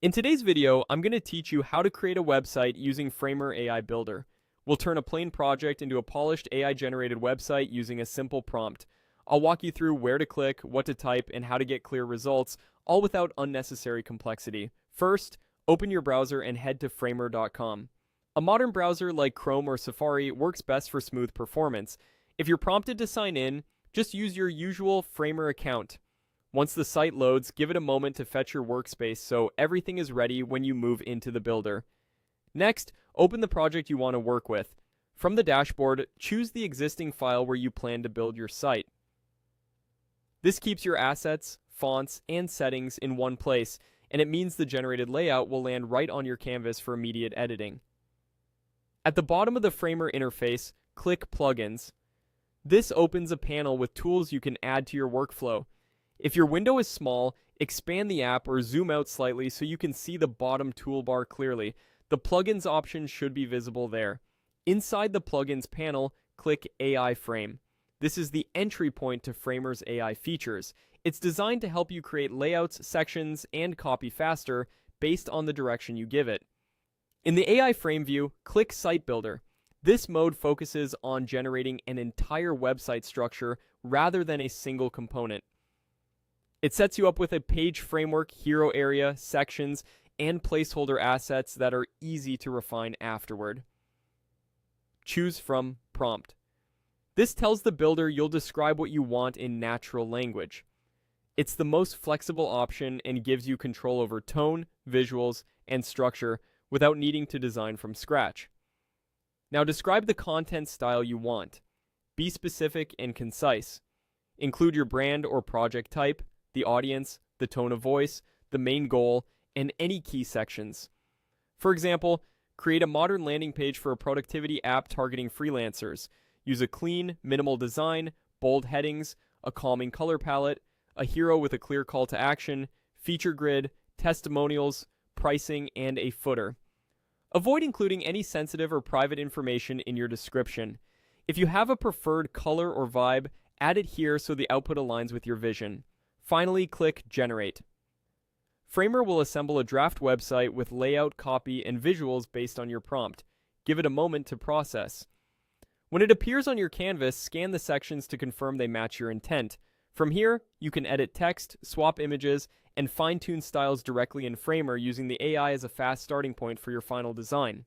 In today's video, I'm going to teach you how to create a website using Framer AI Builder. We'll turn a plain project into a polished AI-generated website using a simple prompt. I'll walk you through where to click, what to type, and how to get clear results, all without unnecessary complexity. First, open your browser and head to framer.com. A modern browser like Chrome or Safari works best for smooth performance. If you're prompted to sign in, just use your usual Framer account. Once the site loads, give it a moment to fetch your workspace so everything is ready when you move into the builder. Next, open the project you want to work with. From the dashboard, choose the existing file where you plan to build your site. This keeps your assets, fonts, and settings in one place, and it means the generated layout will land right on your canvas for immediate editing. At the bottom of the Framer interface, click Plugins. This opens a panel with tools you can add to your workflow. If your window is small, expand the app or zoom out slightly so you can see the bottom toolbar clearly. The plugins option should be visible there. Inside the plugins panel, click AI Frame. This is the entry point to Framer's AI features. It's designed to help you create layouts, sections, and copy faster based on the direction you give it. In the AI Frame view, click Site Builder. This mode focuses on generating an entire website structure rather than a single component. It sets you up with a page framework, hero area, sections, and placeholder assets that are easy to refine afterward. Choose from Prompt. This tells the builder you'll describe what you want in natural language. It's the most flexible option and gives you control over tone, visuals, and structure without needing to design from scratch. Now describe the content style you want. Be specific and concise. Include your brand or project type, the audience, the tone of voice, the main goal, and any key sections. For example, create a modern landing page for a productivity app targeting freelancers. Use a clean, minimal design, bold headings, a calming color palette, a hero with a clear call to action, feature grid, testimonials, pricing, and a footer. Avoid including any sensitive or private information in your description. If you have a preferred color or vibe, add it here so the output aligns with your vision. Finally, click Generate. Framer will assemble a draft website with layout, copy, and visuals based on your prompt. Give it a moment to process. When it appears on your canvas, scan the sections to confirm they match your intent. From here, you can edit text, swap images, and fine-tune styles directly in Framer using the AI as a fast starting point for your final design.